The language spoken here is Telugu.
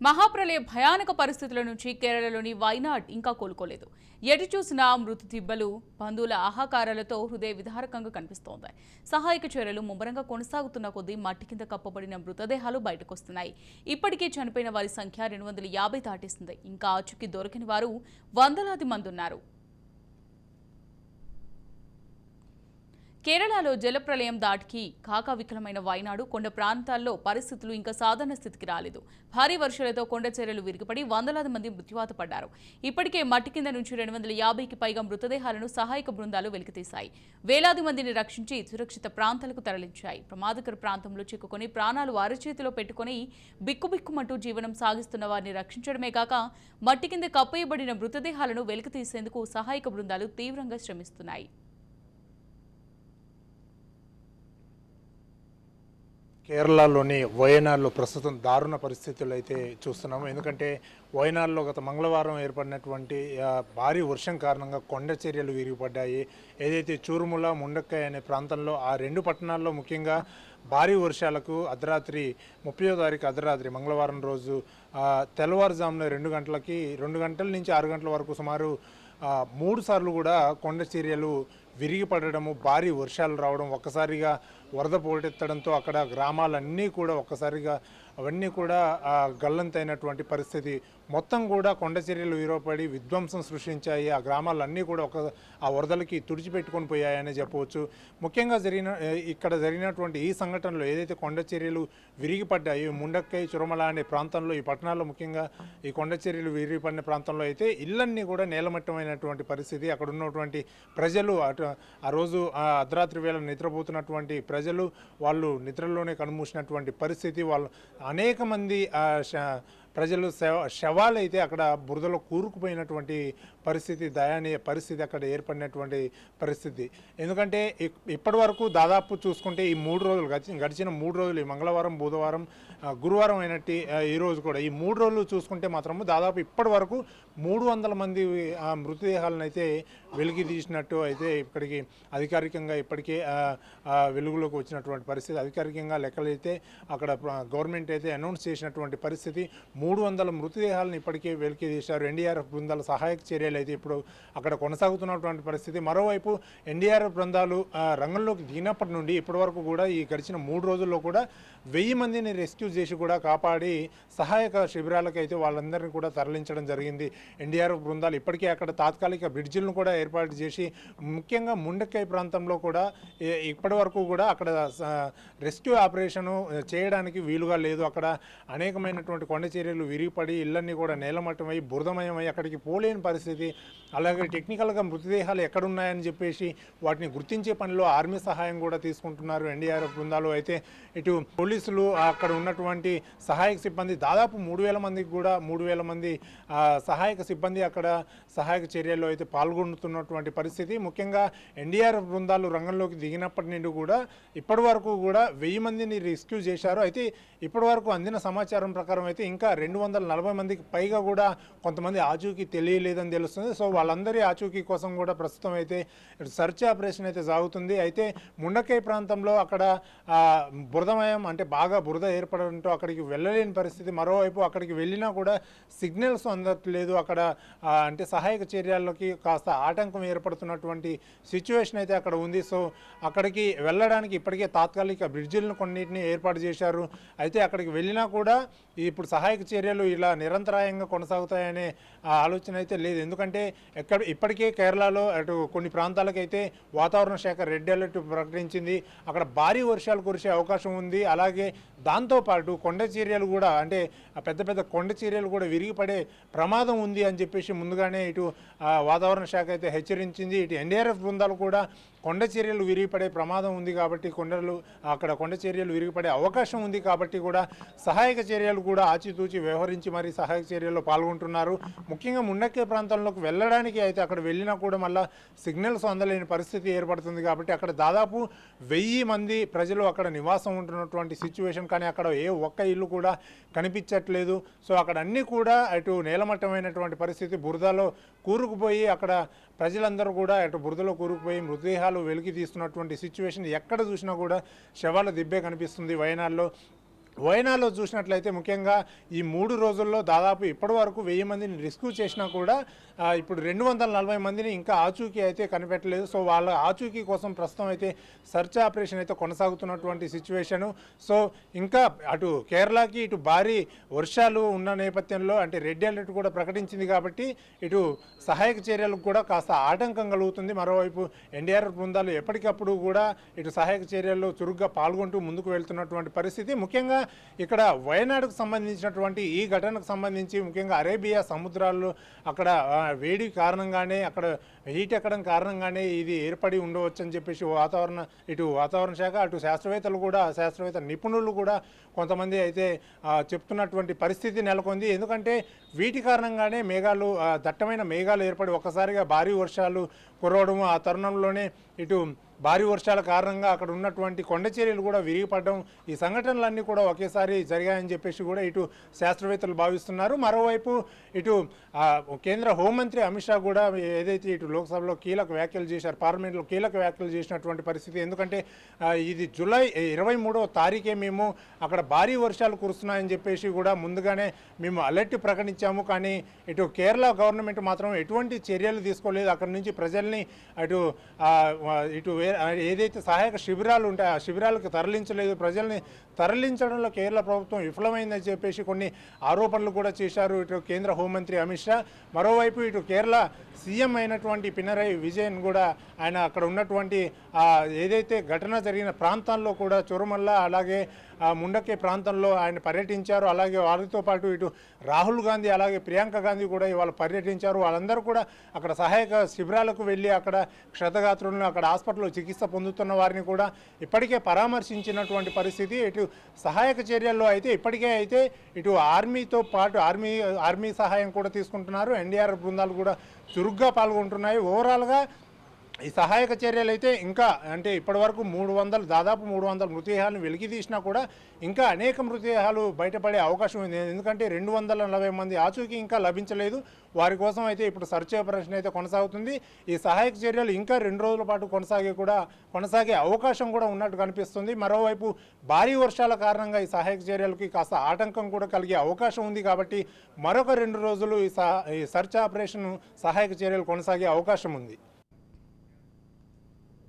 మహాప్రలయ భయానక పరిస్థితుల నుంచి కేరళలోని వైనాడ్ ఇంకా కోలుకోలేదు. ఎటు చూసినా మృతి దిబ్బలు, బంధువుల ఆహాకారాలతో హృదయ విదారకంగా కనిపిస్తోంది. సహాయక చర్యలు ముమ్మరంగా కొనసాగుతున్న కొద్దీ మట్టి కింద కప్పబడిన మృతదేహాలు బయటకొస్తున్నాయి. ఇప్పటికే చనిపోయిన వారి సంఖ్య 250 దాటేసింది. ఇంకా ఆచూకీ దొరకని వారు వందలాది మంది ఉన్నారు. కేరళలో జలప్రలయం దాటికి కాకావికలమైన వైనాడు కొండ ప్రాంతాల్లో పరిస్థితులు ఇంకా సాధారణ స్థితికి రాలేదు. భారీ వర్షాలతో కొండ చర్యలు విరిగిపడి వందలాది మంది మృత్యువాత పడ్డారు. ఇప్పటికే మట్టి కింద నుంచి 250కి పైగా మృతదేహాలను సహాయక బృందాలు వెలికితీశాయి. వేలాది మందిని రక్షించి సురక్షిత ప్రాంతాలకు తరలించాయి. ప్రమాదకర ప్రాంతంలో చిక్కుకొని ప్రాణాలు అరచేతిలో పెట్టుకుని బిక్కుబిక్కుమంటూ జీవనం సాగిస్తున్న వారిని రక్షించడమే కాక మట్టి కింద కప్పేయబడిన మృతదేహాలను వెలికితీసేందుకు సహాయక బృందాలు తీవ్రంగా శ్రమిస్తున్నాయి. కేరళలోని వయనాడ్లో ప్రస్తుతం దారుణ పరిస్థితులు అయితే చూస్తున్నాము. ఎందుకంటే వయనాడ్లో గత మంగళవారం ఏర్పడినటువంటి భారీ వర్షం కారణంగా కొండ చర్యలు విరిగిపడ్డాయి. ఏదైతే చూరుముల, ముండక్కై అనే ప్రాంతంలో ఆ రెండు పట్టణాల్లో ముఖ్యంగా భారీ వర్షాలకు అర్ధరాత్రి 30వ తారీఖు అర్ధరాత్రి మంగళవారం రోజు తెల్లవారుజామున 2 గంటల నుంచి 6 గంటల వరకు సుమారు 3 సార్లు కూడా కొండ చర్యలు విరిగిపడము, భారీ వర్షాలు రావడం, ఒక్కసారిగా వరద పోటెత్తడంతో అక్కడ గ్రామాలన్నీ కూడా ఒక్కసారిగా అవన్నీ కూడా గల్లంతైనటువంటి పరిస్థితి. మొత్తం కూడా కొండ చర్యలు విరవపడి విధ్వంసం సృష్టించాయి. ఆ గ్రామాలన్నీ కూడా ఆ వరదలకి తుడిచిపెట్టుకొని పోయాయని చెప్పవచ్చు. ముఖ్యంగా ఇక్కడ జరిగినటువంటి ఈ సంఘటనలో ఏదైతే కొండ చర్యలు విరిగిపడ్డాయి, ముండక్కై, చురమల అనే ప్రాంతంలో, ఈ పట్టణాల్లో ముఖ్యంగా ఈ కొండ చర్యలు విరిగిపడిన ప్రాంతంలో అయితే ఇళ్ళన్నీ కూడా నేలమట్టమైనటువంటి పరిస్థితి. అక్కడ ఉన్నటువంటి ప్రజలు ఆ రోజు అర్ధరాత్రి వేళ నిద్రపోతున్నటువంటి ప్రజలు వాళ్ళు నిద్రలోనే కనుమూసినటువంటి పరిస్థితి. వాళ్ళు అనేక మంది ప్రజలు శవాలు అయితే అక్కడ బురదలో కూరుకుపోయినటువంటి పరిస్థితి, దయనీయ పరిస్థితి అక్కడ ఏర్పడినటువంటి పరిస్థితి. ఎందుకంటే ఇప్పటి వరకు దాదాపు చూసుకుంటే ఈ 3 రోజులు గడిచిన 3 రోజులు, ఈ మంగళవారం, బుధవారం, గురువారం అయినట్టు ఈరోజు కూడా ఈ 3 రోజులు చూసుకుంటే మాత్రము దాదాపు ఇప్పటి వరకు 300 మంది మృతదేహాలను అయితే వెలికి తీసినట్టు అయితే ఇప్పటికీ అధికారికంగా ఇప్పటికే వెలుగులోకి వచ్చినటువంటి పరిస్థితి. అధికారికంగా లెక్కలైతే అక్కడ గవర్నమెంట్ అయితే అనౌన్స్ చేసినటువంటి పరిస్థితి. 300 మృతదేహాలను ఇప్పటికే వెలికి తీశారు. ఎన్డీఆర్ఎఫ్ బృందాల సహాయక చర్యలు అయితే ఇప్పుడు అక్కడ కొనసాగుతున్నటువంటి పరిస్థితి. మరోవైపు ఎన్డీఆర్ఎఫ్ బృందాలు రంగంలోకి దిగినప్పటి నుండి ఇప్పటి వరకు కూడా ఈ గడిచిన 3 రోజుల్లో కూడా 1000 మందిని రెస్క్యూ చేసి కూడా కాపాడి సహాయక శిబిరాలకు అయితే వాళ్ళందరినీ కూడా తరలించడం జరిగింది. ఎన్డీఆర్ఎఫ్ బృందాలు ఇప్పటికే అక్కడ తాత్కాలిక బ్రిడ్జిలను కూడా ఏర్పాటు చేసి ముఖ్యంగా ముండక్కై ప్రాంతంలో కూడా ఇప్పటి వరకు కూడా అక్కడ రెస్క్యూ ఆపరేషను చేయడానికి వీలుగా లేదు. అక్కడ అనేకమైనటువంటి కొండ చర్యలు విరిగిపడి ఇళ్ళన్నీ కూడా నేలమట్టమై బురదమయమై అక్కడికి పోలేని పరిస్థితి. అలాగే టెక్నికల్గా మృతదేహాలు ఎక్కడున్నాయని చెప్పేసి వాటిని గుర్తించే పనిలో ఆర్మీ సహాయం కూడా తీసుకుంటున్నారు ఎన్డీఆర్ఎఫ్ బృందాలు. అయితే ఇటు పోలీసులు, అక్కడ ఉన్నటువంటి సహాయక సిబ్బంది దాదాపు 3000 మందికి కూడా 3000 మంది సహాయక సిబ్బంది అక్కడ సహాయక చర్యల్లో అయితే పాల్గొంటున్నటువంటి పరిస్థితి. ముఖ్యంగా ఎన్డీఆర్ఎఫ్ బృందాలు రంగంలోకి దిగినప్పటి నుండి కూడా ఇప్పటి వరకు కూడా 1000 మందిని రెస్క్యూ చేశారు. అయితే ఇప్పటి వరకు అందిన సమాచారం ప్రకారం అయితే ఇంకా 240 మందికి పైగా కూడా కొంతమంది ఆచూకీ తెలియలేదని తెలుస్తుంది. సో వాళ్ళందరి ఆచూకీ కోసం కూడా ప్రస్తుతం అయితే సెర్చ్ ఆపరేషన్ అయితే సాగుతుంది. అయితే ముండక్కై ప్రాంతంలో అక్కడ బురదమయం అంటే బాగా బురద ఏర్పడడంతో అక్కడికి వెళ్ళలేని పరిస్థితి. మరోవైపు అక్కడికి వెళ్ళినా కూడా సిగ్నల్స్ అందట్లేదు. అక్కడ అంటే సహాయక చర్యలకి కాస్త ఆటంకం ఏర్పడుతున్నటువంటి సిచ్యువేషన్ అయితే అక్కడ ఉంది. సో అక్కడికి వెళ్ళడానికి ఇప్పటికే తాత్కాలిక బ్రిడ్జిలను కొన్నిటిని ఏర్పాటు చేశారు. అయితే అక్కడికి వెళ్ళినా కూడా ఇప్పుడు సహాయక చర్యలు ఇలా నిరంతరాయంగా కొనసాగుతాయనే ఆలోచన అయితే లేదు. ఎందుకంటే ఇప్పటికే కేరళలో అటు కొన్ని ప్రాంతాలకైతే వాతావరణ శాఖ రెడ్ అలర్ట్ ప్రకటించింది. అక్కడ భారీ వర్షాలు కురిసే అవకాశం ఉంది. అలాగే దాంతోపాటు కొండ చర్యలు కూడా అంటే పెద్ద పెద్ద కొండ చర్యలు కూడా విరిగిపడే ప్రమాదం ఉంది అని చెప్పేసి ముందుగానే ఇటు వాతావరణ శాఖ అయితే హెచ్చరించింది. ఇటు ఎన్డీఆర్ఎఫ్ బృందాలు కూడా కొండ చర్యలు విరిగిపడే ప్రమాదం ఉంది కాబట్టి అక్కడ కొండ చర్యలు విరిగిపడే అవకాశం ఉంది కాబట్టి కూడా సహాయక చర్యలు కూడా ఆచితూచి వ్యవహరించి మరి సహాయక చర్యల్లో పాల్గొంటున్నారు. ముఖ్యంగా ముండక్కై ప్రాంతంలోకి వెళ్ళడానికి అయితే అక్కడ వెళ్ళినా కూడా మళ్ళీ సిగ్నల్స్ అందలేని పరిస్థితి ఏర్పడుతుంది కాబట్టి అక్కడ దాదాపు 1000 మంది ప్రజలు అక్కడ నివాసం ఉంటున్నటువంటి సిచ్యువేషన్. కానీ అక్కడ ఏ ఒక్క ఇల్లు కూడా కనిపించట్లేదు. సో అక్కడ అన్నీ కూడా అటు నేలమట్టమైనటువంటి పరిస్థితి, బురదలో కూరుకుపోయి అక్కడ ప్రజలందరూ కూడా అటు బురదలో కూరుకుపోయి మృతదేహాలు వెలికి తీస్తున్నటువంటి సిచ్యువేషన్. ఎక్కడ చూసినా కూడా శవాల దిబ్బే కనిపిస్తుంది వయనాడ్లో. వయనాలో చూసినట్లయితే ముఖ్యంగా ఈ 3 రోజుల్లో దాదాపు ఇప్పటి వరకు 1000 మందిని రెస్క్యూ చేసినా కూడా ఇప్పుడు 240 మందిని ఇంకా ఆచూకీ అయితే కనిపెట్టలేదు. సో వాళ్ళ ఆచూకీ కోసం ప్రస్తుతం అయితే సెర్చ్ ఆపరేషన్ అయితే కొనసాగుతున్నటువంటి సిచ్యువేషను. సో ఇంకా అటు కేరళకి ఇటు భారీ వర్షాలు ఉన్న నేపథ్యంలో అంటే రెడ్ అలర్ట్ కూడా ప్రకటించింది కాబట్టి ఇటు సహాయక చర్యలకు కూడా కాస్త ఆటంకం కలుగుతుంది. మరోవైపు ఎన్డీఆర్ఎఫ్ బృందాలు ఎప్పటికప్పుడు కూడా ఇటు సహాయక చర్యల్లో చురుగ్గా పాల్గొంటూ ముందుకు వెళ్తున్నటువంటి పరిస్థితి. ముఖ్యంగా ఇక్కడ వయనాడుకు సంబంధించినటువంటి ఈ ఘటనకు సంబంధించి ముఖ్యంగా అరేబియా సముద్రాల్లో అక్కడ వేడి కారణంగానే అక్కడ హీట్ ఎక్కడం కారణంగానే ఇది ఏర్పడి ఉండవచ్చు అని చెప్పేసి వాతావరణ శాఖ అటు శాస్త్రవేత్త నిపుణులు కూడా కొంతమంది అయితే చెప్తున్నటువంటి పరిస్థితి నెలకొంది. ఎందుకంటే వీటి కారణంగానే దట్టమైన మేఘాలు ఏర్పడి ఒక్కసారిగా భారీ వర్షాలు కురవడం, ఆ తరుణంలోనే ఇటు భారీ వర్షాల కారణంగా అక్కడ ఉన్నటువంటి కొండ చర్యలు కూడా విరిగిపడడం, ఈ సంఘటనలన్నీ కూడా ఒకేసారి జరిగాయని చెప్పేసి కూడా ఇటు శాస్త్రవేత్తలు భావిస్తున్నారు. మరోవైపు ఇటు కేంద్ర హోంమంత్రి అమిత్ షా కూడా ఏదైతే ఇటు లోక్సభలో కీలక వ్యాఖ్యలు చేశారు, పార్లమెంట్లో కీలక వ్యాఖ్యలు చేసినటువంటి పరిస్థితి. ఎందుకంటే ఇది జూలై 23వ తారీఖే మేము అక్కడ భారీ వర్షాలు కురుస్తున్నాయని చెప్పేసి కూడా ముందుగానే మేము అలర్ట్ ప్రకటించాము. కానీ ఇటు కేరళ గవర్నమెంట్ మాత్రం ఎటువంటి చర్యలు తీసుకోలేదు. అక్కడి నుంచి ప్రజల్ని ఇటు ఏదైతే సహాయక శిబిరాలు ఉంటాయో ఆ శిబిరాలకు తరలించలేదు. ప్రజల్ని తరలించడంలో కేరళ ప్రభుత్వం విఫలమైందని చెప్పేసి కొన్ని ఆరోపణలు కూడా చేశారు ఇటు కేంద్ర హోంమంత్రి అమిత్ షా. మరోవైపు ఇటు కేరళ సీఎం అయినటువంటి పినరయి విజయన్ కూడా ఆయన అక్కడ ఉన్నటువంటి ఏదైతే ఘటన జరిగిన ప్రాంతాల్లో కూడా చొరుమల్ల అలాగే ముండకే ప్రాంతంలో ఆయన పర్యటించారు. అలాగే వారితో పాటు ఇటు రాహుల్ గాంధీ అలాగే ప్రియాంక గాంధీ కూడా ఇవాళ పర్యటించారు. వాళ్ళందరూ కూడా అక్కడ సహాయక శిబిరాలకు వెళ్ళి అక్కడ క్షతగాత్రులను అక్కడ హాస్పిటల్లో చికిత్స పొందుతున్న వారిని కూడా ఇప్పటికే పరామర్శించినటువంటి పరిస్థితి. ఇటు సహాయక చర్యల్లో అయితే ఇప్పటికే అయితే ఇటు ఆర్మీతో పాటు ఆర్మీ సహాయం కూడా తీసుకుంటున్నారు. ఎన్డీఆర్ఎఫ్ బృందాలు కూడా చురుగ్గా పాల్గొంటున్నాయి. ఓవరాల్గా ఈ సహాయక చర్యలు అయితే ఇంకా అంటే ఇప్పటివరకు దాదాపు 300 మృతదేహాలను వెలికి తీసినా కూడా ఇంకా అనేక మృతదేహాలు బయటపడే అవకాశం ఉంది. ఎందుకంటే 240 మంది ఆచూకీ ఇంకా లభించలేదు. వారి కోసం అయితే ఇప్పుడు సర్చ్ ఆపరేషన్ అయితే కొనసాగుతుంది. ఈ సహాయక చర్యలు ఇంకా 2 రోజుల పాటు కొనసాగే అవకాశం కూడా ఉన్నట్టు కనిపిస్తుంది. మరోవైపు భారీ వర్షాల కారణంగా ఈ సహాయక చర్యలకి కాస్త ఆటంకం కూడా కలిగే అవకాశం ఉంది. కాబట్టి మరొక 2 రోజులు ఈ సర్చ్ ఆపరేషన్ సహాయక చర్యలు కొనసాగే అవకాశం ఉంది.